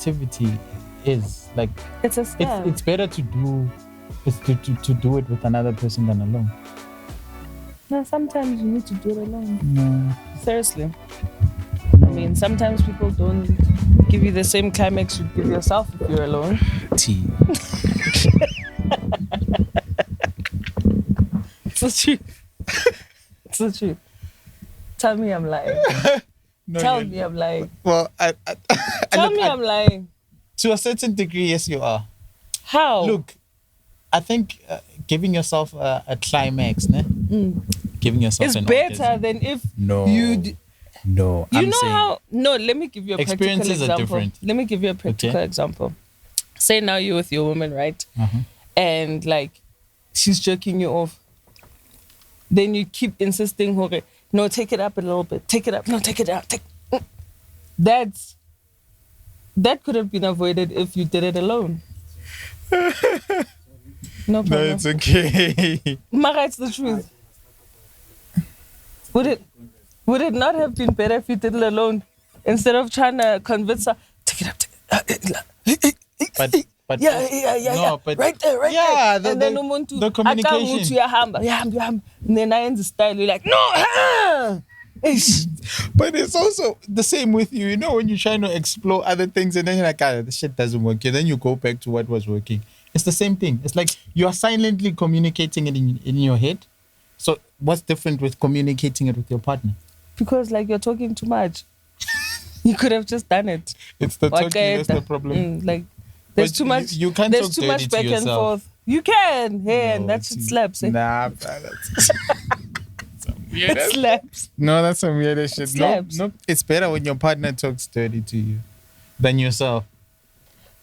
activity is. Like, It's a scam. it's better to do it with another person than alone. No, sometimes you need to do it alone. No. Seriously. I mean, sometimes people don't give you the same climax you give yourself if you're alone. T. It's the truth. It's the truth. Tell me I'm lying. No, Tell me I'm lying. Well, Tell me I'm lying. To a certain degree, yes, you are. How? Look, I think giving yourself a climax, ne? Giving yourself It's an better orgasm. than if No. No, You I'm know saying how? No, let me give you a practical experiences example. are different. Let me give you a practical example. Say now you're with your woman, right? And like she's jerking you off. Then you keep insisting, okay, no, take it up a little bit. Take it up. No, take it out. That could have been avoided if you did it alone. No problem. no, it's okay. Mara, it's the truth. Would it not have been better if you did it alone instead of trying to convince her? Take it up. But Yeah. but Right there. and then the communication. And then I end the style. You're like, no. But it's also the same with you. You know, when you're trying to explore other things and then you're like, this shit doesn't work. And then you go back to what was working. It's the same thing. It's like you are silently communicating it in your head. So what's different with communicating it with your partner? Because like you're talking too much. You could have just done it. It's the talking, that's the problem. Like there's But too much. You can't there's talk too dirty much to back and yourself. forth. You can. Hey, No, and that shit slaps. Eh? Nah, that's It slaps. No, that's some weird shit. Slaps. No, it's better when your partner talks dirty to you than yourself.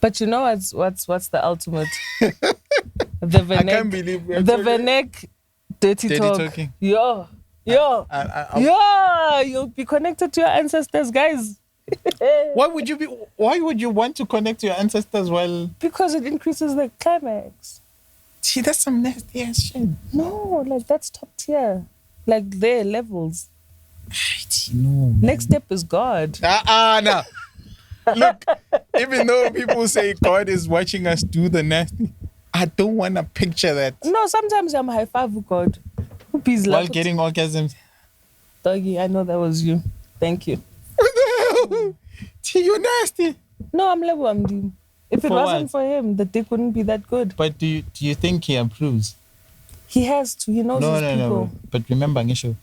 But you know what's the ultimate? The Vanek. I can't believe we're the talking- Vanek dirty talk. talking. Yo. You'll be connected to your ancestors, guys. Why would you want to connect to your ancestors while? Because it increases the climax. See, that's some nasty ass shit. No, like that's top tier. Like their levels. No, man. Next step is God. No. Look, even though people say God is watching us do the nasty, I don't want to picture that. No, sometimes I'm high five with God. While getting orgasms. Doggy, I know that was you. Thank you. What the hell? You're nasty. No, I'm level. I'm doing. If it For wasn't what? for him, the dick wouldn't be that good. But do you think he approves? He has to. He knows his people. No. But remember, Ngisho,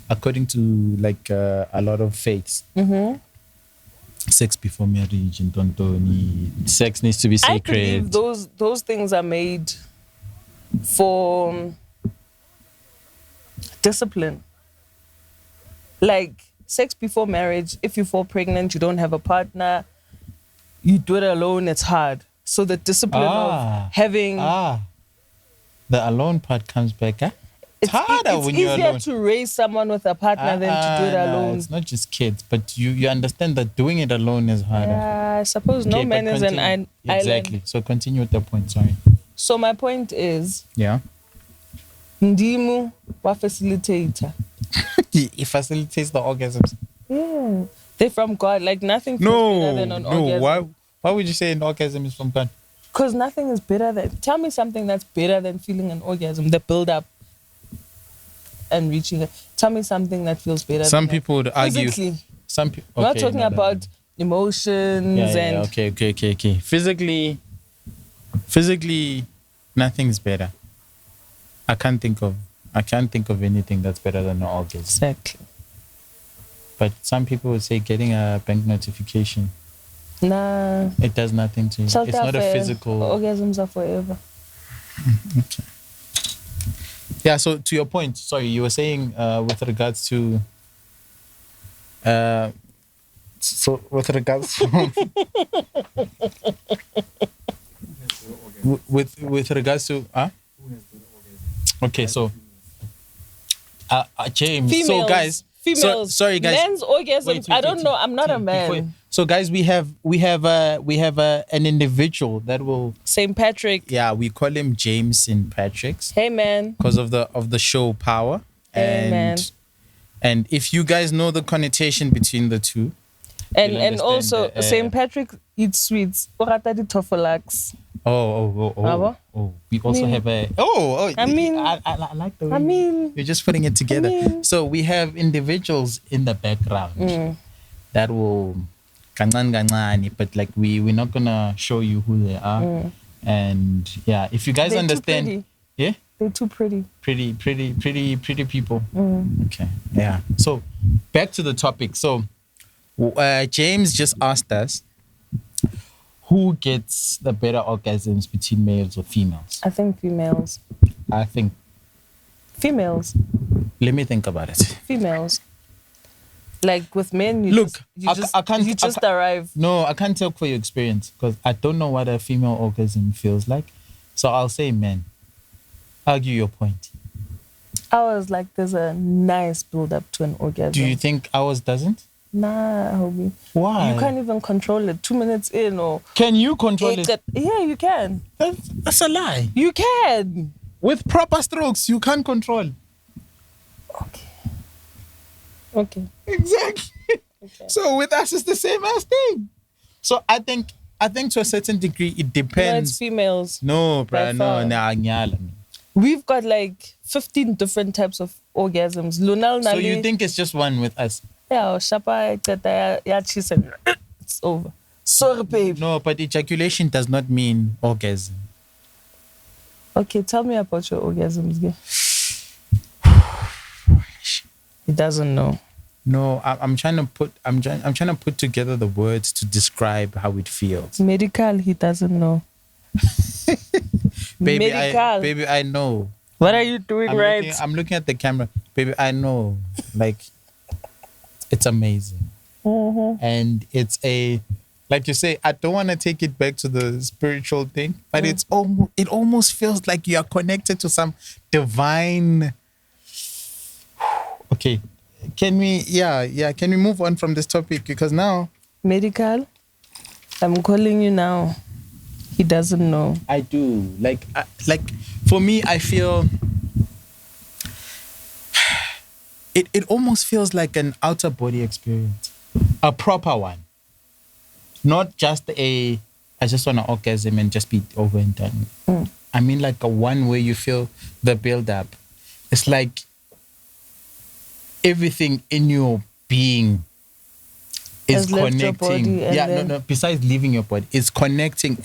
according to like a lot of faiths, sex before marriage and tontoni, sex needs to be I sacred. believe those things are made for discipline. Like sex before marriage, if you fall pregnant, you don't have a partner, you do it alone, it's hard. So the discipline of having... The alone part comes back, eh? It's harder when you're alone. It's easier to raise someone with a partner than to do it alone. It's not just kids, but you understand that doing it alone is harder. Yeah, I suppose no man is an island. Exactly. So continue with the point, sorry. So my point is... Yeah. Ndimu wa facilitator. He facilitates the orgasms. Yeah. They're from God. Like nothing feels better than an orgasm. Why would you say an orgasm is from God? Because nothing is better than... Tell me something that's better than feeling an orgasm. The build-up and reaching it. Tell me something that feels better Some than people would argue... Physically. Some people... We're not talking about emotions and... Okay. Physically, nothing's better. I can't think of anything that's better than an orgasm. Exactly. But some people would say getting a bank notification. Nah. It does nothing to you. It's not a physical... Orgasms are forever. Okay. Yeah, so to your point, sorry, you were saying with regards to... with regards to... Okay, so... James, Females. so guys... Females. Sorry, guys. Men's orgasms. Wait, I don't know. I'm not a man. So, guys, we have an individual that will... St. Patrick. Yeah, we call him James St. Patrick's. Hey, man. Because of the show Power. Hey, man. And if you guys know the connotation between the two... And also, St. Patrick, eat sweets. O rata di toffolax. Oh. We also have a. I mean, I like the way you're just putting it together. So we have individuals in the background that will kancane, but like we're not gonna show you who they are. And yeah, if you guys understand, yeah, they're too pretty. Pretty people. Okay, yeah. So back to the topic. So James just asked us, who gets the better orgasms between males or females? I think females. I think females. Let me think about it. Females. Like with men, you just arrive. No, I can't talk for your experience because I don't know what a female orgasm feels like. So I'll say men. Argue your point. Ours, like, there's a nice build up to an orgasm. Do you think ours doesn't? Nah, homie. Why? You can't even control it 2 minutes in or... Can you control it? Yeah, you can. That's a lie. You can. With proper strokes, you can't control. Okay. Exactly. Okay. So with us, it's the same as thing. So I think to a certain degree, it depends. No, it's females. No, bro. No. We've got like 15 different types of orgasms. Lunal so you think it's just one with us? Yeah, it's over. Sorry, babe. No, but ejaculation does not mean orgasm. Okay, tell me about your orgasms, girl. He doesn't know. No, I'm trying to put together the words to describe how it feels. Medical, he doesn't know. Baby, I know. What are you doing I'm looking at the camera. Baby, I know. Like, it's amazing. Mm-hmm. And it's like you say, I don't want to take it back to the spiritual thing, but it almost feels like you are connected to some divine... Okay. Can we move on from this topic? Because now... Medical, I'm calling you now. He doesn't know. I do. Like for me, I feel... It almost feels like an outer body experience. A proper one. Not just I just want to orgasm and just be over and done. I mean like a one where you feel the build-up. It's like... everything in your being is connecting. Besides leaving your body, it's connecting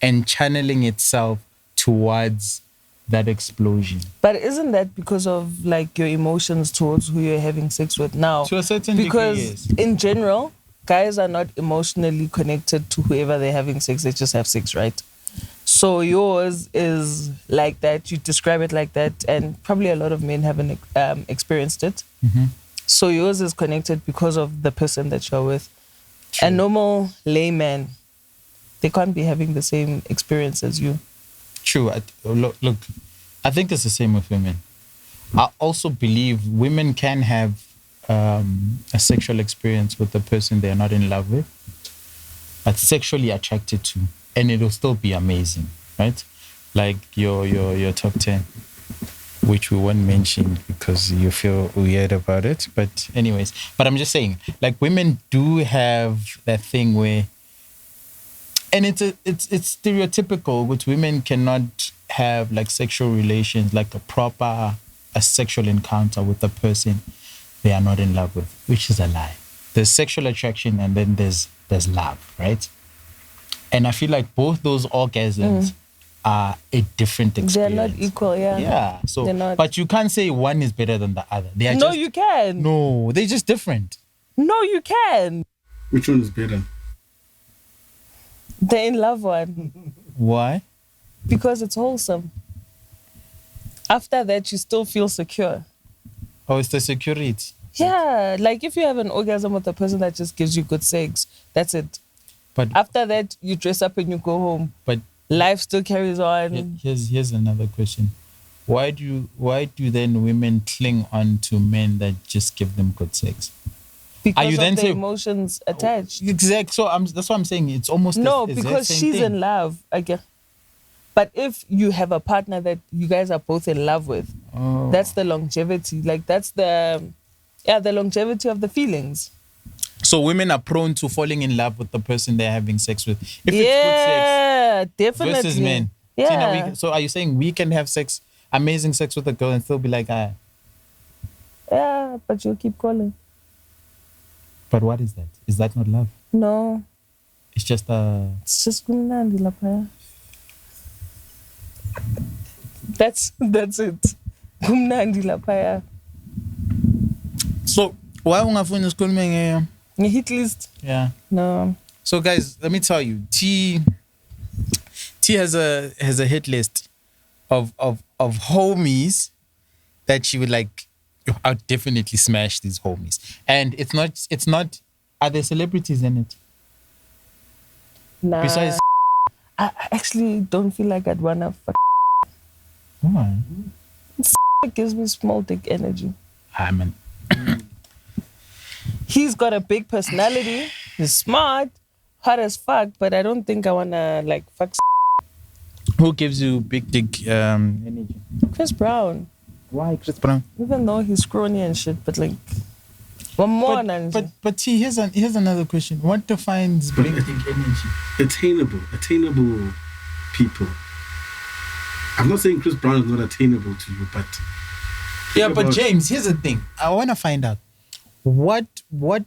and channeling itself towards that explosion. But isn't that because of like your emotions towards who you're having sex with now? To a certain degree, because in general, guys are not emotionally connected to whoever they're having sex. They just have sex, right? So yours is like that. You describe it like that, and probably a lot of men haven't experienced it. Mm-hmm. So yours is connected because of the person that you're with. True. A normal layman, they can't be having the same experience as you. True. Look, I think it's the same with women. I also believe women can have a sexual experience with the person they're not in love with, but sexually attracted to, and it'll still be amazing, right? Like your top 10, which we won't mention because you feel weird about it. But anyways, I'm just saying, like, women do have that thing where, and it's stereotypical, which women cannot have like sexual relations, like a sexual encounter with a person they are not in love with, which is a lie. There's sexual attraction and then there's love, right? And I feel like both those orgasms are a different experience. They're not equal, yeah. Yeah. So, but you can't say one is better than the other. They are you can. No, they're just different. No, you can. Which one is better? The in love one. Why? Because it's wholesome. After that, you still feel secure. Oh, it's the security. Yeah, like if you have an orgasm with a person that just gives you good sex, that's it. But after that, you dress up and you go home. But life still carries on. Here's another question. Why do then women cling on to men that just give them good sex? Because of the emotions attached. Exactly. So that's what I'm saying. It's almost because she's in love. Okay. But if you have a partner that you guys are both in love with, that's the longevity. Like that's the longevity of the feelings. So women are prone to falling in love with the person they're having sex with. If it's good Yeah, sex definitely. versus men. Yeah. Tina, so are you saying we can have sex, amazing sex with a girl and still be like, ah? Yeah, but you'll keep calling. But what is that? Is that not love? No. It's just It's just kumnandi lapha. That's it. Kumnandi lapha. So why ungafuni sikhulume nge Hit list? yeah. No. So guys, let me tell you, T has a hit list of homies that she would like. I'll definitely smash these homies, and it's not. Are there celebrities in it? Nah. Besides, I actually don't feel like I'd wanna fuck. why? It gives me small dick energy. I mean, He's got a big personality. He's smart, hot as fuck, but I don't think I wanna like fuck. who gives you big dick energy? Chris Brown. Why Chris Brown? Even though he's scrawny and shit, but like one more than But T, here's another question. What defines big dick energy? Attainable people. I'm not saying Chris Brown is not attainable to you, but Yeah, but James, here's the thing. I want to find out what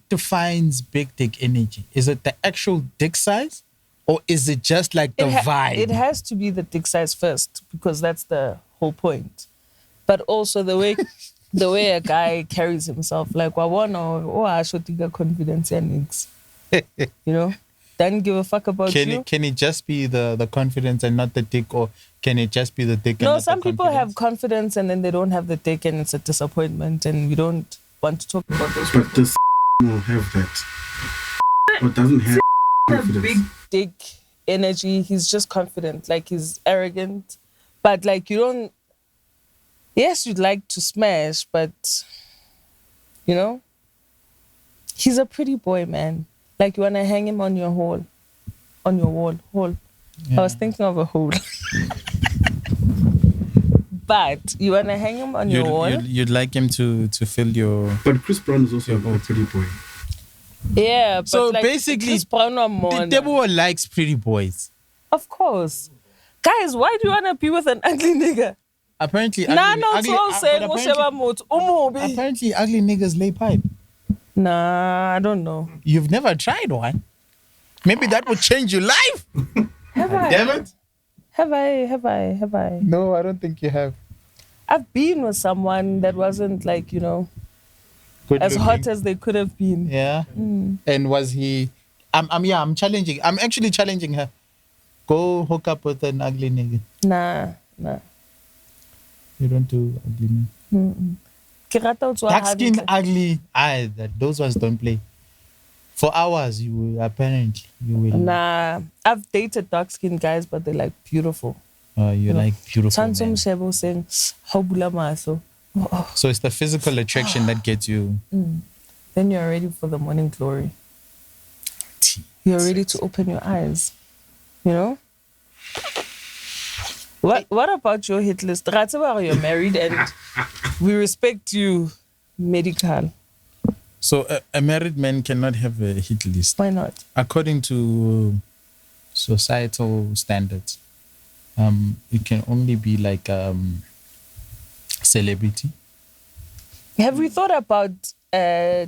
defines big dick energy. Is it the actual dick size, or is it just like the vibe? It has to be the dick size first, because that's the whole point. But also the way a guy carries himself, like I should take confidence and things. You know, doesn't give a fuck about you. Can it just be the confidence and not the dick, or can it just be the dick? No, and not some the people have confidence and then they don't have the dick, and it's a disappointment, and we don't want to talk about those. But does will have that? Or doesn't have confidence? Big dick energy. He's just confident, like he's arrogant, but like you don't. Yes, you'd like to smash, but you know, he's a pretty boy, man. Like you wanna hang him on your wall. Yeah. I was thinking of a hole. But you wanna hang him on your wall? You'd like him to fill your. But Chris Brown is also a pretty boy. Yeah, but So like, basically, Chris Brown or more. the devil likes pretty boys. Of course. Guys, why do you wanna be with an ugly nigga? Apparently, Apparently ugly niggas lay pipe. Nah, I don't know. You've never tried one. Maybe that would change your life. Have I? Damn it. Have I? No, I don't think you have. I've been with someone that wasn't like, you know, Good as looking. hot as they could have been. Yeah. And was he? I'm challenging. I'm actually challenging her. Go hook up with an ugly nigga. Nah. You don't do ugly men. Dark skin ugly. Those ones don't play. For hours, you will. Nah, I've dated dark skinned guys, but they're like beautiful. You like beautiful men. Shebo saying, "How bula maso." So it's the physical attraction that gets you. Then you're ready for the morning glory. You're ready to open your eyes. You know? What about your hit list? You're married and we respect you medical. So a married man cannot have a hit list. Why not? According to societal standards, it can only be like celebrity. Have we thought about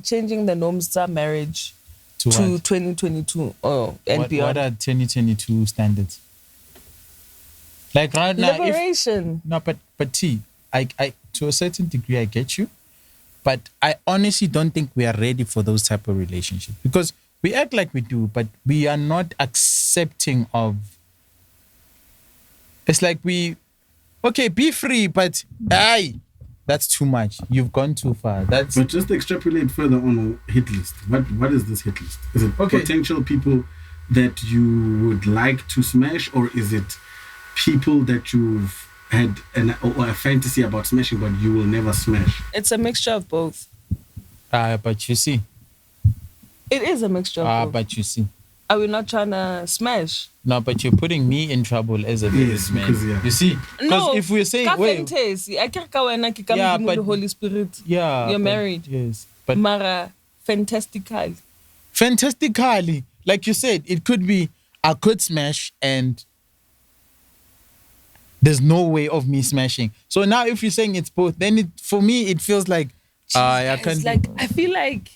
changing the norms of marriage to what? 2022 and What beyond? are 2022 standards? Like right now, Liberation. but T, I to a certain degree I get you, but I honestly don't think we are ready for those type of relationships, because we act like we do, but we are not accepting of. It's like be free, but that's too much. You've gone too far. But just extrapolate further on a hit list. What is this hit list? Is it potential people that you would like to smash, or is it people that you've had a fantasy about smashing but you will never smash? It's a mixture of both. But you see. It is a mixture of both. But you see. Are we not trying to smash? No, but you're putting me in trouble as a businessman. Because, yeah. You see? No, if we're saying, wait. The Holy Spirit. Yeah. You're married. Yes. But Mara, fantastical. fantastically, like you said, it could be I could smash and there's no way of me smashing. So now if you're saying it's both, then for me it feels like I can't. Like I feel like,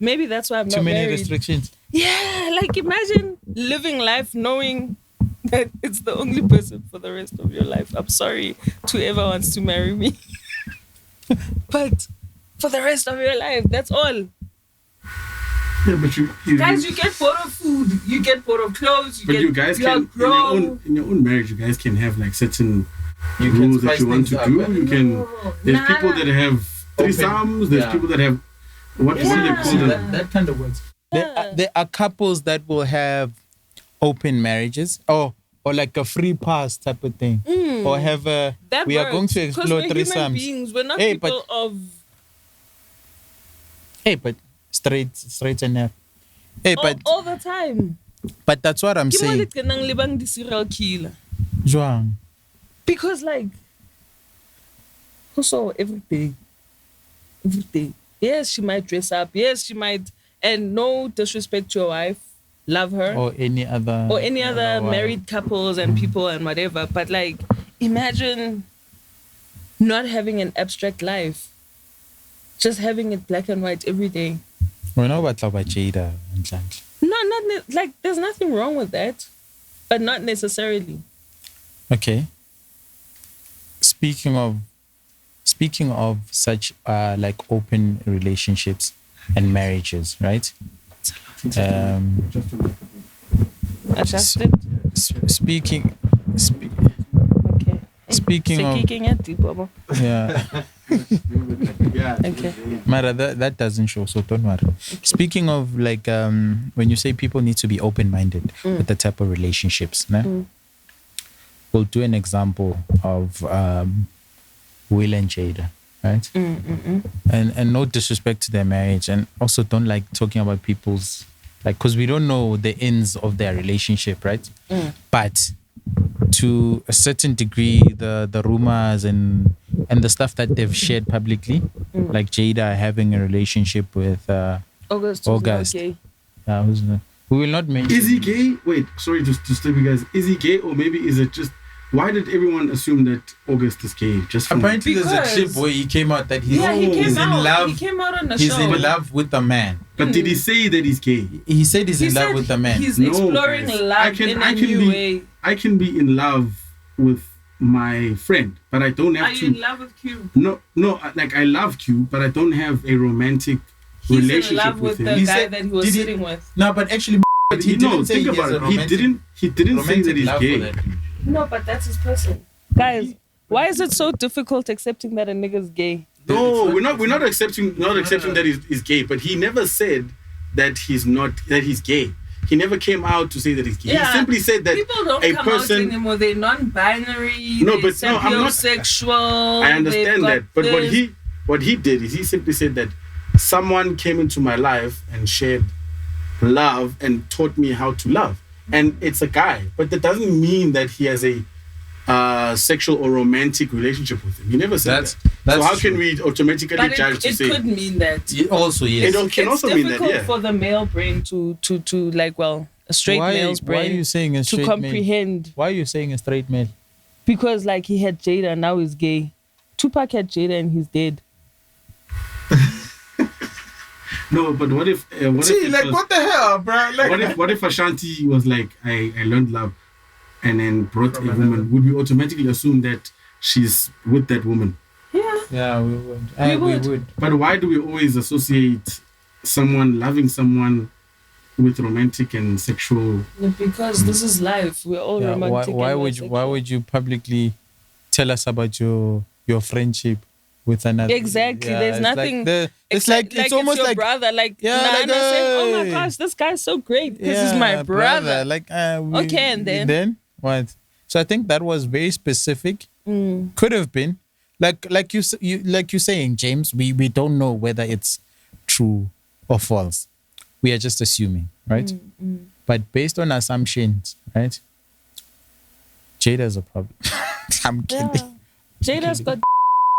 maybe that's why I'm too not many married. restrictions. Yeah, like imagine living life knowing that it's the only person for the rest of your life. I'm sorry to whoever wants to marry me. But for the rest of your life, that's all. Yeah, but you Guys, you get bored of food, you get bored of clothes, you guys can in your own marriage, you guys can have like certain rules that you want to do. You can. There's people that have threesomes. There's people that have what do they call them? That kind of works. There are couples that will have open marriages, or like a free pass type of thing, or have a. That we works, are going to explore we're threesomes. Human beings. We're not people of. Hey, but straight enough. Hey, but all the time. But that's what I'm saying. The serial killer. Joang. Because like, also every day. Yes, she might dress up. Yes, she might, and no disrespect to your wife, love her, or any other married couples and people and whatever. But like, imagine not having an abstract life, just having it black and white every day. We know about Jada. No, like there's nothing wrong with that, but not necessarily. Okay. Speaking of such like open relationships and marriages, right? Adjusted. Speaking of yeah. Okay. Mara, that doesn't show, so don't worry. Okay. Speaking of like when you say people need to be open-minded with the type of relationships, we'll do an example of Will and Jada, right? And no disrespect to their marriage, and also don't like talking about people's like, because we don't know the ends of their relationship, right? But to a certain degree, the rumors and the stuff that they've shared publicly, like Jada having a relationship with August. Gay. We will not mention. Is he gay? Wait, sorry to stop you guys. Is he gay, or maybe is it just? Why did everyone assume that August is gay? Just apparently there's a clip where he came out that he's in love. He came out on the he's show. He's in love with a man. But did he say that he's gay? He said he's in love with a man. He's exploring love in a new way. I can be in love with my friend, but I don't have to. Are you in love with Q? No. Like I love Q, but I don't have a romantic relationship in love with him. the guy that he was sitting with. No, but actually, he didn't say think about it. He didn't say that he's gay. No, but that's his person. Guys, why is it so difficult accepting that a nigga's gay? No, we're not accepting that he's gay, but he never said that he's gay. He never came out to say that he's gay. Yeah, he simply said that people don't come out anymore. They're non-binary. No, but I'm not sexual. I understand that, but what he did is he simply said that someone came into my life and shared love and taught me how to love, and it's a guy, but that doesn't mean that he has a sexual or romantic relationship with him. He never said that. So how can we automatically judge to say? It could mean that. Also, yes. It can also mean that. Yeah. It's difficult for the male brain to like, well, a straight male's brain. Why are you saying a straight to comprehend? Male? Why are you saying a straight male? Because like he had Jada and now he's gay. Tupac had Jada and he's dead. No, but what if? What the hell, bro? Like, what if Ashanti was like, I learned love, and then brought a woman? Would we automatically assume that she's with that woman? Yeah, we would. We would. But why do we always associate someone loving someone with romantic and sexual? Because this is life. We're all romantic. Why would you publicly tell us about your friendship with another? Exactly. There's nothing. It's almost your like brother. Like Nana saying, "Oh my gosh, this guy's so great because he's my brother." Like okay, and then what? So I think that was very specific. Could have been like you saying, James. We don't know whether it's true or false. We are just assuming, right? But based on assumptions, right? Jada's a problem. I'm kidding. Jada's got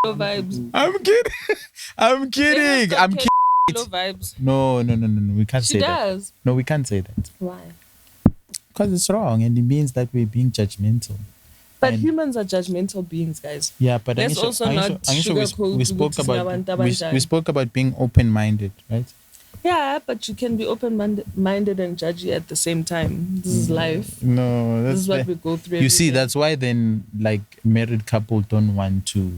vibes. I'm kidding. I'm kidding. Low vibes. No. We can't say She does. that. No, we can't say that. Why? Because it's wrong and it means that we're being judgmental. But And- humans are judgmental beings, guys. Yeah, but Let's also not sugarcoat we spoke ukuthi about sinabantu we spoke about being open-minded, right? Yeah, but you can be open-minded and judgy at the same time. This is life. No, This is what we go through. You every see, day. that's why then like married couple don't want to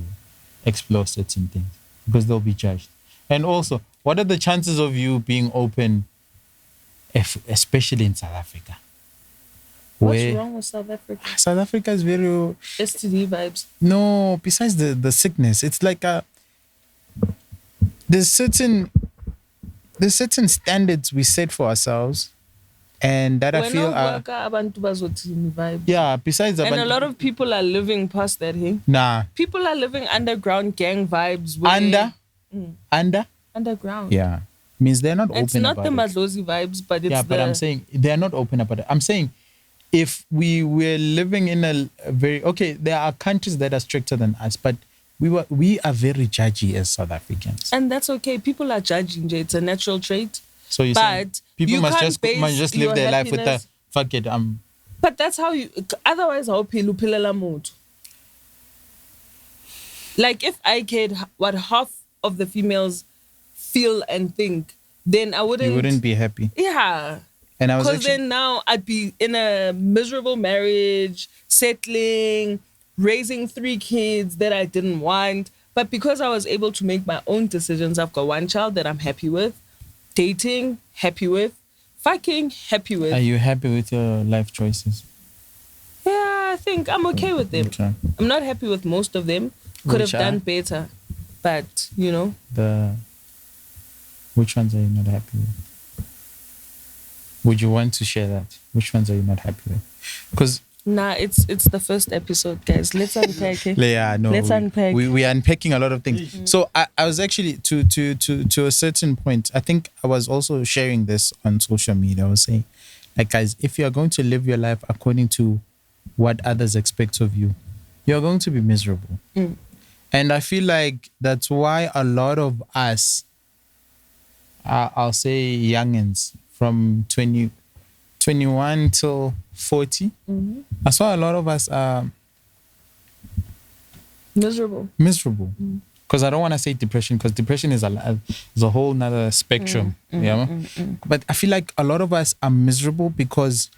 explore certain things because they'll be judged. And also, what are the chances of you being open, especially in South Africa? What's wrong with South Africa? South Africa is very STD vibes. no. Besides the sickness, it's like there's certain standards we set for ourselves, and that I feel are abantu bazothini vibes. yeah. Besides, And a lot of people are living past that. Hey, nah people are living underground gang vibes. Where underground. yeah means they're not It's open not about the it. Madlozi vibes, but it's Yeah, but I'm saying they're not open about it. I'm saying if we were living in a very there are countries that are stricter than us, but we are very judgy as South Africans. and that's okay. People are judging. It's a natural trait. So you But people you must can't base just live your their life with the happiness- fuck it. But that's how you. Otherwise, how uphilela motho. Like if I cared what half of the females feel and think, then I wouldn't. You wouldn't be happy. Yeah. And I was Because actually then now I'd be in a miserable marriage, settling, raising 3 kids that I didn't want. But because I was able to make my own decisions, I've got 1 child that I'm happy with, dating, happy with, fucking, happy with. Are you happy with your life choices? Yeah, I think I'm okay with them. Okay. I'm not happy with most of them. Could Which have done are? better. But, you know, Which ones are you not happy with? Would you want to share that? Which ones are you not happy with? Because nah, it's the first episode, guys. Let's unpack it. yeah, no, Let's unpack. We are unpacking a lot of things. So I was actually to a certain point. I think I was also sharing this on social media. I was saying, like, guys, if you are going to live your life according to what others expect of you, you're going to be miserable. And I feel like that's why a lot of us, I'll say youngins from 21 till 40, that's why a lot of us are Miserable. Because I don't want to say depression, because depression is a whole nother spectrum. But I feel like a lot of us are miserable because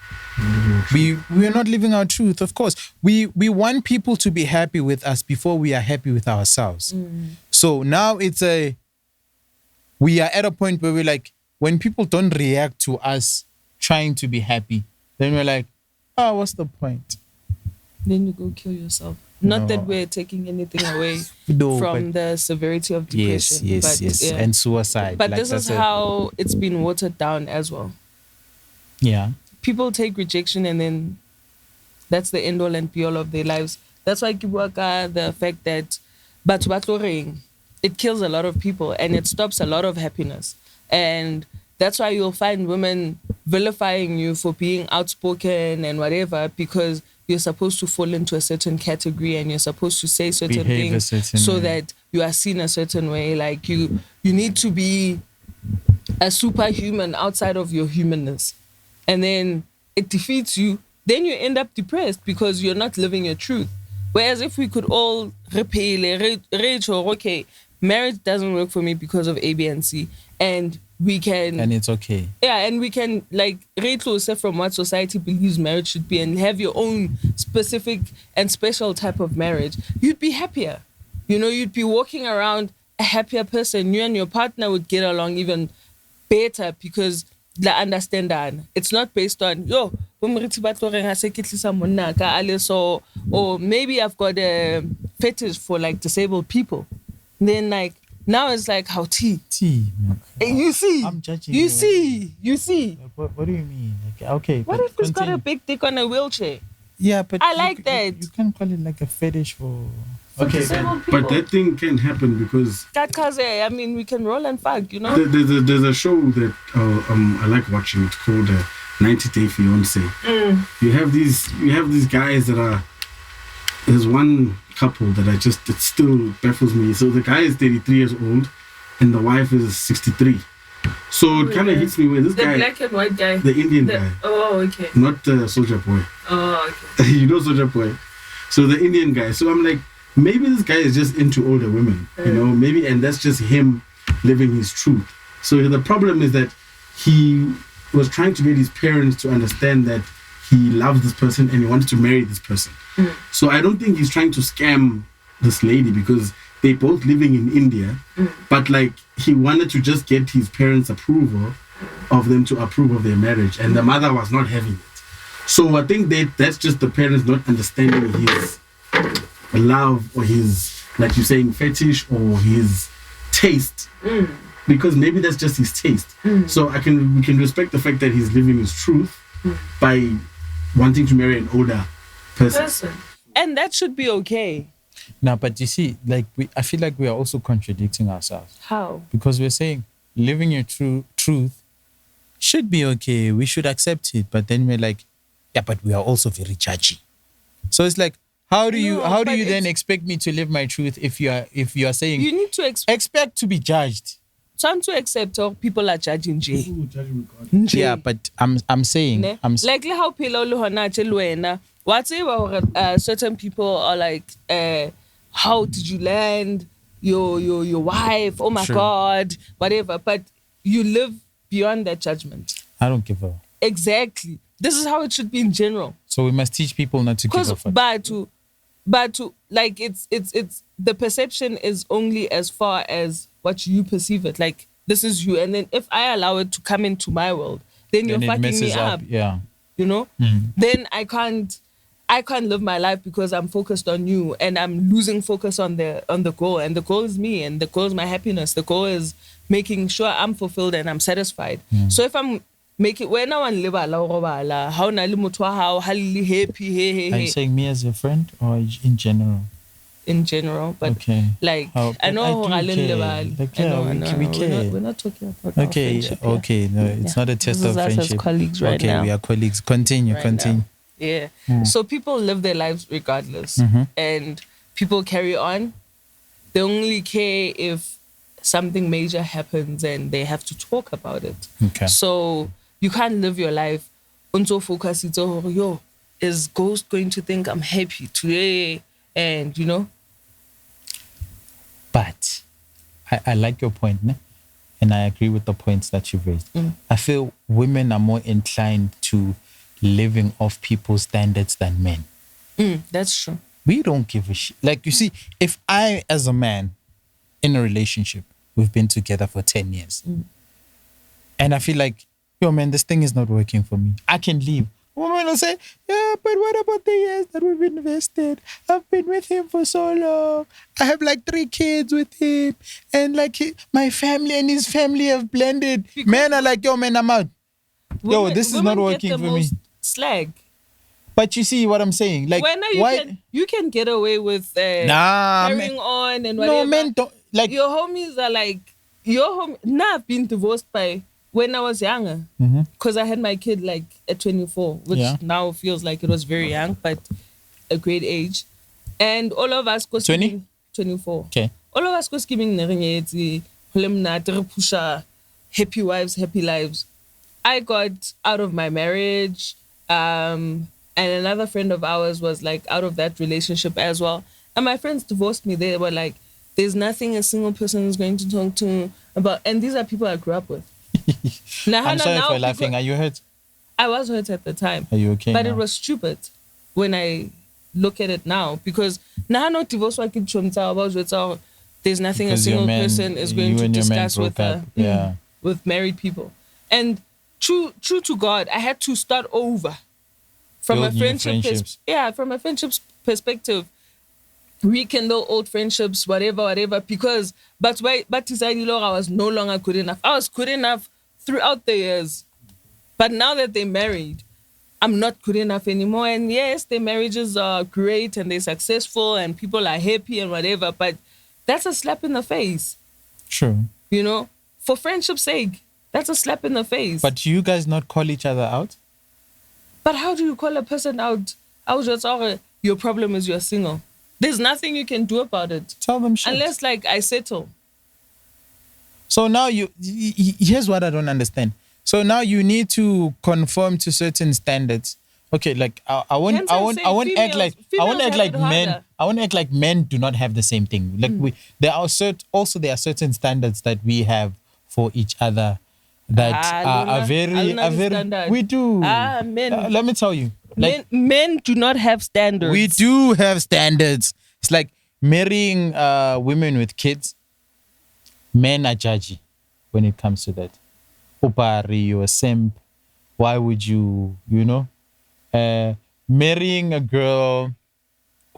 we are not living our truth. Of course, we want people to be happy with us before we are happy with ourselves. So now we are at a point where we're like, when people don't react to us trying to be happy, then we're like, oh, what's the point? Then you go kill yourself. Not No. that we're taking anything away No, from the severity of depression. yes, but, yeah. and suicide. But Like, this is that's how it's been watered down as well. yeah. People take rejection and then that's the end all and be all of their lives. That's why Kibuaka, the fact that it kills a lot of people and it stops a lot of happiness. And that's why you'll find women vilifying you for being outspoken and whatever, because you're supposed to fall into a certain category and you're supposed to say certain Behave a things certain so way. that you are seen a certain way. Like you need to be a superhuman outside of your humanness. And then it defeats you. Then you end up depressed because you're not living your truth. Whereas if we could all reach or okay, marriage doesn't work for me because of A, B, and C. And we can... And it's okay. Yeah, and we can like rate yourself from what society believes marriage should be and have your own specific and special type of marriage. You'd be happier. You know, you'd be walking around a happier person. You and your partner would get along even better because they understand that. It's not based on, or maybe I've got a fetish for like disabled people. Then like, now it's like how tea. And you see, I'm judging you you. see. What do you mean? Like, okay. What but if he's got a continue. big dick on a wheelchair? Yeah, but I like that. You can't call it like a fetish for. Okay, disabled but people. that thing can happen because That cause I mean, we can roll and fuck, you know. there's a show that I like watching. It's called 90 Day Fiance. You have these guys that are. There's one couple that it still baffles me. So the guy is 33 years old. and the wife is 63. So it kind of hits me where this guy, the black and white guy, the Indian guy. Oh, okay. Not Soldier Boy. Oh, okay. You know Soldier Boy. So the Indian guy. So I'm like, maybe this guy is just into older women, you know, maybe, and that's just him living his truth. So the problem is that he was trying to get his parents to understand that he loves this person and he wants to marry this person. So I don't think he's trying to scam this lady because they're both living in India, but like he wanted to just get his parents' approval of them to approve of their marriage, and the mother was not having it. So I think that's just the parents not understanding his love or his, like you're saying, fetish or his taste, because maybe that's just his taste. So we can respect the fact that he's living his truth by wanting to marry an older person. And that should be okay. No, but you see, like I feel like we are also contradicting ourselves. How? Because we're saying living your true truth should be okay. We should accept it. But then we're like, yeah, but we are also very judgy. So it's like, how do you then expect me to live my truth if you are saying you need to expect to be judged? Trying to accept how people are judging Jay. Yeah, but I'm saying like how people what's certain people are like, how did you land your wife? Oh my God, whatever. But you live beyond that judgment. I don't give a. Exactly. This is how it should be in general. So we must teach people not to give a fuck. But to like it's the perception is only as far as what you perceive it. Like this is you, and then if I allow it to come into my world, then you're fucking me up. Yeah. You know? Then I can't live my life because I'm focused on you and I'm losing focus on the goal. And the goal is me, and the goal is my happiness. The goal is making sure I'm fulfilled and I'm satisfied. So if I'm when I want to live how na le motho wa hao ha le happy. Are you saying me as a friend or in general? In general, but okay. Like I know how we care. We're not talking about our friendship. Okay, no, it's not a test of friendship. Us as colleagues right now. Okay, we are colleagues. Continue. Yeah. So people live their lives regardless, and people carry on. They only care if something major happens and they have to talk about it. Okay. So you can't live your life until focus it's is Ghost going to think I'm happy today? And you know. But I like your point, ne? And I agree with the points that you've raised. I feel women are more inclined to living off people's standards than men. That's true. We don't give a shit. Like, you see, if I, as a man, in a relationship, we've been together for 10 years, and I feel like, yo, man, this thing is not working for me, I can leave. Women will say, yeah, but what about the years that we've invested? I've been with him for so long. I have like 3 kids with him. And like my family and his family have blended. Because men are like, yo, man, I'm out. Yo, this is not working for me. Slag. But you see what I'm saying? Like, you can get away with carrying on and whatever. No, men don't. Like, your homies are like, Now I've been divorced by when I was younger, because I had my kid like at 24, which now feels like it was very young, but a great age. And all of us go 24. Okay. All of us go skimming happy wives, happy lives. I got out of my marriage, and another friend of ours was like out of that relationship as well. And my friends divorced me. They were like, there's nothing a single person is going to talk to about. And these are people I grew up with. I'm sorry for laughing. Are you hurt? I was hurt at the time. Are you okay? But now? It was stupid when I look at it now, because now no divorce there's nothing because a single person is going to discuss with with married people. And true to God, I had to start over from a friendship from a friendship perspective. Rekindle old friendships, whatever, because but I was no longer good enough. I was good enough throughout the years, but now that they're married, I'm not good enough anymore. And yes, their marriages are great and they're successful and people are happy and whatever, but that's a slap in the face. True. You know, for friendship's sake, that's a slap in the face. But do you guys not call each other out? But how do you call a person out? I was just your problem is you're single. There's nothing you can do about it. Tell them shit. Unless, like, I settle. So now here's what I don't understand. So now you need to conform to certain standards. Okay, like I won't Hence act like men. harder. I won't act like men do not have the same thing. Like there are certain standards that we have for each other that are very standard. we do. Men. Let me tell you. Like Men do not have standards. we do have standards. It's like marrying women with kids. Men are judgy when it comes to that. Opari, you're a simp. Why would you marrying a girl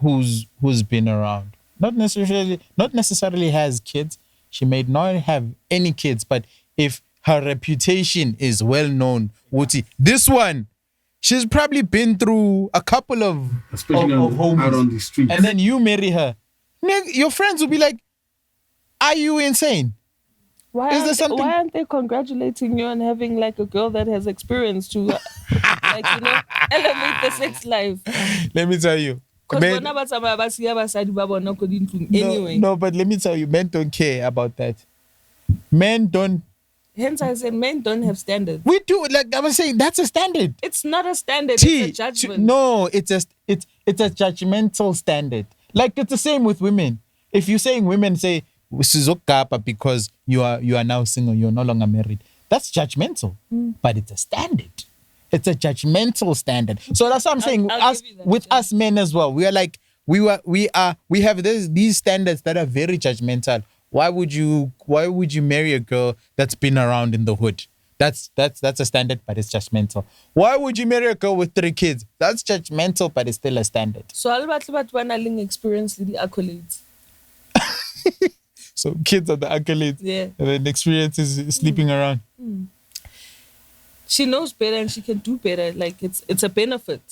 who's been around? Not necessarily has kids. She may not have any kids, but if her reputation is well known, Wuti, this one, she's probably been through a couple of especially homes. out on the streets. And then you marry her. Your friends will be like, are you insane? Why aren't they congratulating you on having like a girl that has experience to elevate the sex life? Let me tell you. Because anyway. No, but let me tell you, men don't care about that. Men don't. Hence I said men don't have standards. We do. Like I was saying, that's a standard. It's not a standard, it's a judgment. No, it's a judgmental standard. Like it's the same with women. If you're saying women say Sizokapa because you are now single, you're no longer married, that's judgmental. But it's a standard. It's a judgmental standard. So that's what I'm saying. Us men as well, we are like we have these standards that are very judgmental. Why would you marry a girl that's been around in the hood? That's a standard, but it's judgmental. Why would you marry a girl with 3 kids? That's judgmental, but it's still a standard. So all about one experience the accolades. So kids are the accolades. Yeah. And then experience is sleeping around. She knows better and she can do better. Like it's a benefit.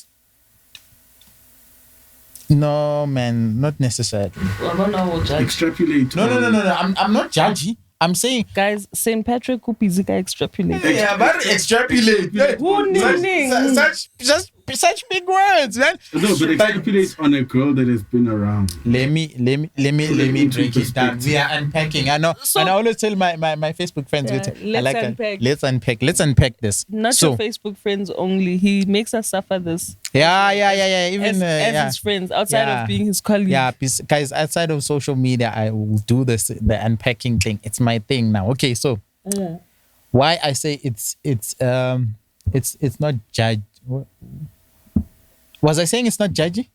No, man, not necessarily. Extrapolate. No. I'm not judgy. I'm saying, guys, St. Patrick could be extrapolate. Yeah, but extrapolate. Such big words, man. No, but extrapolate on a girl that has been around. Let me break it down. We are unpacking. I know. And I always tell my Facebook friends, let's unpack this. Not your Facebook friends only. He makes us suffer this. Yeah. Even as his friends, outside of being his colleague. Yeah, guys, outside of social media, I will do the unpacking thing. It's my thing now. Okay, so why I say it's not judge. Was I saying it's not judgy?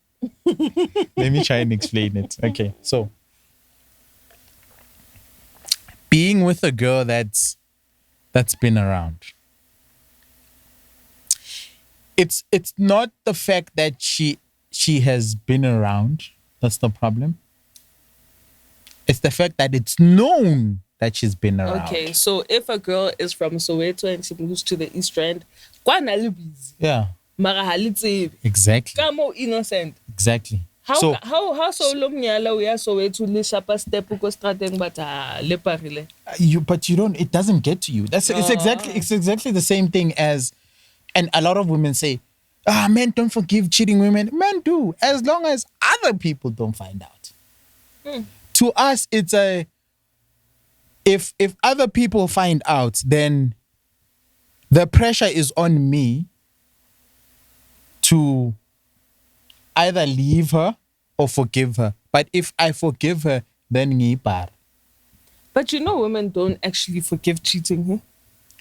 Let me try and explain it. Okay, so being with a girl that's been around. It's not the fact that she has been around. That's the problem. It's the fact that it's known that she's been around. Okay, so if a girl is from Soweto and she moves to the East Rand, yeah. Exactly. Innocent. Exactly. How so long nyala we are Soweto le shapa step ko strateng but le parile. But you don't. It doesn't get to you. It's exactly the same thing as, and a lot of women say, men don't forgive cheating women. Men do, as long as other people don't find out. To us, it's if other people find out, then the pressure is on me to either leave her or forgive her. But if I forgive her, then ngipar. But women don't actually forgive cheating. Huh?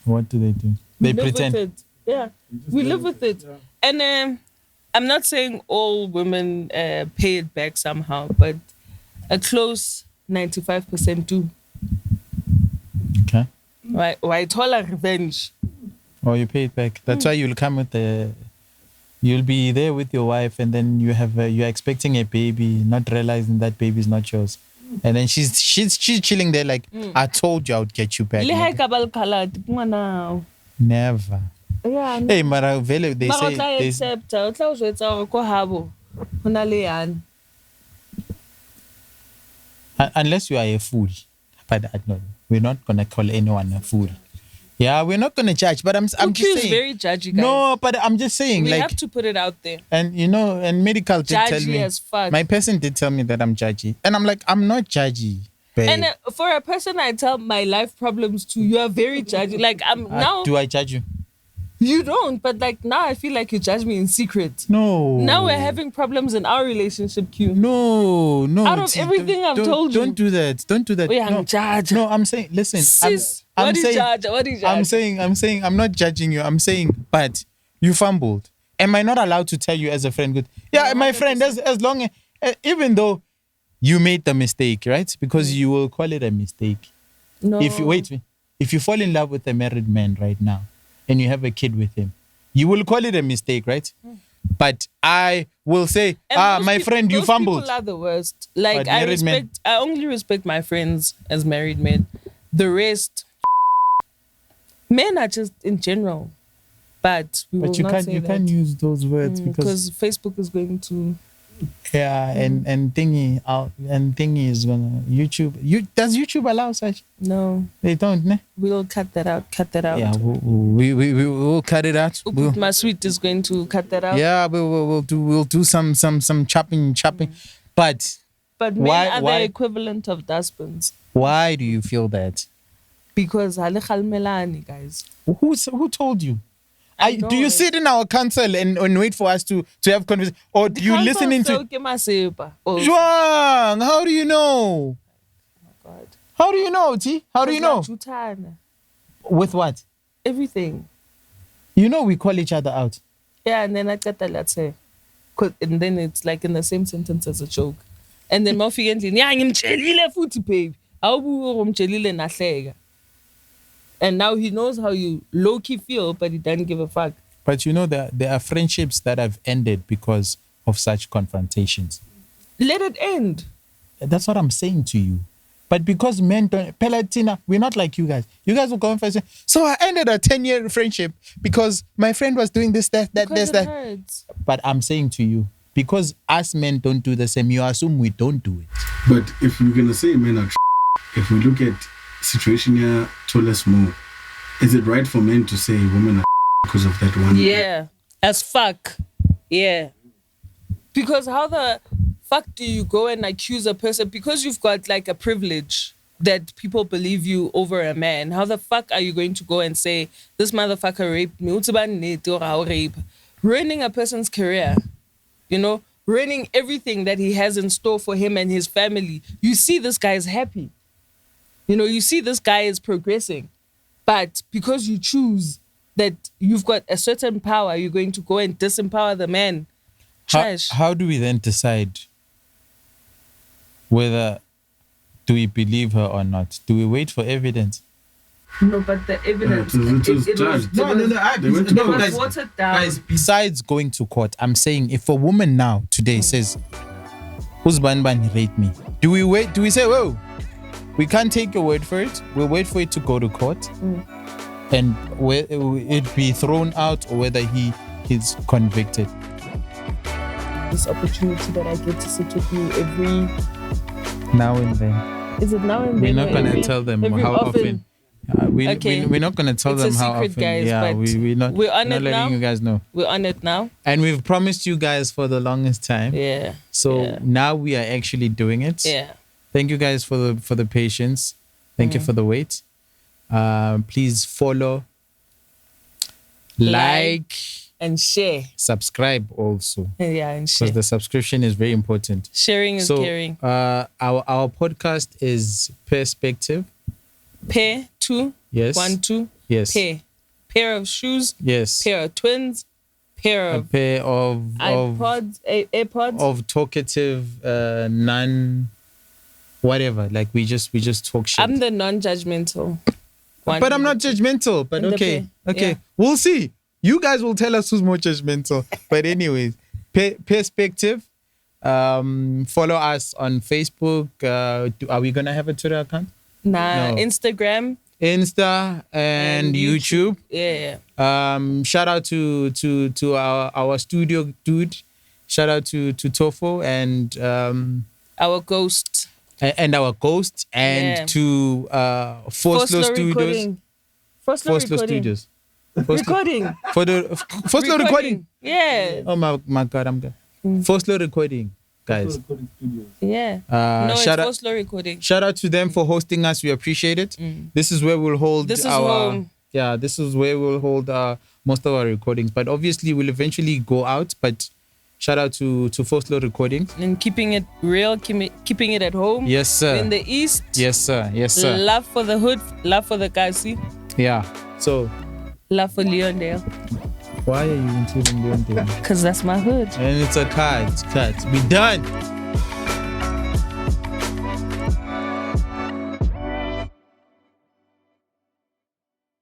What do? They pretend. With it. Yeah, we live with it. Yeah. And I'm not saying all women pay it back somehow, but a close 95% do. Okay. Why tolerate revenge? Oh, you pay it back. That's why you'll come with you'll be there with your wife, and then you're expecting a baby, not realizing that baby is not yours, and then she's chilling there like, I told you I would get you back. Never. Yeah. Hey, Mara, they say accept. Unless you are a fool, but no, we're not gonna call anyone a fool. Yeah, we're not gonna judge, but I'm just saying. Very judgy, guys. No, but I'm just saying, we have to put it out there. And and medical did tell me. As fuck. My person did tell me that I'm judgy, and I'm like, I'm not judgy. babe. And for a person I tell my life problems to, you are very judgy. Like I'm now. Do I judge you? You don't, but like now I feel like you judge me in secret. No. Now we're having problems in our relationship, Q. No. Out of everything I've told you. Don't do that. Don't do that. We are judge. No, I'm saying, listen. Sis, I'm what is saying, judge? What is judge? I'm saying, I'm not judging you. I'm saying, but you fumbled. Am I not allowed to tell you as a friend? Good. Yeah, my friend, as long as, even though you made the mistake, right? Because you will call it a mistake. No. If you fall in love with a married man right now and you have a kid with him, you will call it a mistake, right? But I will say, my friend, you fumbled. People are the worst. Like I only respect my friends as married men. The rest, men are just in general. But we will not say you that. can't use those words because Facebook is going to. Yeah, and thingy is gonna YouTube. Does YouTube allow such? No, they don't. Ne? We'll cut that out. Yeah, we'll cut it out. My sweet is going to cut that out. Yeah, we'll do some chopping. But men are the equivalent of dustbins. Why do you feel that? Because guys. Who told you? Do you sit in our council and wait for us to have conversation, or do you listen into? Juan, how do you know? Oh my God. How do you know, T? How do you know? With what? Everything. You know we call each other out. Yeah, and then I get that, let's say. And then it's like in the same sentence as a joke. And then more frequently, babe. And now he knows how you low-key feel, but he doesn't give a fuck. But you know that there are friendships that have ended because of such confrontations. Let it end. That's what I'm saying to you. But because men don't... Pelatina, we're not like you guys. You guys will go and say, so I ended a 10-year friendship because my friend was doing this, that. Hurts. But I'm saying to you, because us men don't do the same, you assume we don't do it. But if you're going to say men are if we look at situation here, told us more. Is it right for men to say women are because of that one? Yeah, as fuck. Yeah. Because how the fuck do you go and accuse a person because you've got like a privilege that people believe you over a man? How the fuck are you going to go and say this motherfucker raped me? Ruining a person's career, you know, ruining everything that he has in store for him and his family. You see this guy is happy. You know, you see this guy is progressing, but because you choose that you've got a certain power, you're going to go and disempower the man. Trash. How do we then decide whether do we believe her or not? Do we wait for evidence? No, but the evidence... It was watered down. Guys, besides going to court, I'm saying if a woman now, today, says, Uzban raped me, do we wait? Do we say, whoa, we can't take your word for it. We'll wait for it to go to court. And it be thrown out or whether he's convicted. This opportunity that I get to sit with you every... Now and then. Is it now and then? We're not going to tell them how often. We're not going to tell them how often. Guys, yeah, we're not letting you guys know. We're on it now. And we've promised you guys for the longest time. Yeah. So now we are actually doing it. Yeah. Thank you guys for the patience. Thank you for the wait. Please follow, like and share. Subscribe also. Yeah, and share. Because the subscription is very important. Sharing is caring. Our podcast is Pairspectivez. Pair 2. Yes. 1 2. Yes. Pair of shoes. Yes. Pair of twins. A pair of AirPods. Of talkative non whatever. Like we just talk shit. I'm the non-judgmental one. But I'm not judgmental. But okay. Yeah. We'll see. You guys will tell us who's more judgmental. But anyways, Pairspectivez. Follow us on Facebook. Are we gonna have a Twitter account? Nah, no. Instagram. Insta and YouTube. Yeah. Shout out to our studio dude. Shout out to Tofo and our ghost. And our ghost and to Four Slow Studios. Four Slow Studios. Recording. For the Four Slow Recording. Yeah. Oh my God, I'm good. Four Slow Recording. guys. Yeah. Uh, No, it's shout out- for slow recording. Shout out to them for hosting us. We appreciate it. This is where we'll hold This is our home. yeah. This is where we'll hold most of our recordings. But obviously, we'll eventually go out. But shout out to For Slow Recording. And keeping it real, keeping it at home. Yes, sir. In the East. Yes, sir. Yes, sir. Love for the hood, love for the Kasi, Yeah. So love for Leondale. why are you including Leon there? Because that's my hood. And it's a cut. We done.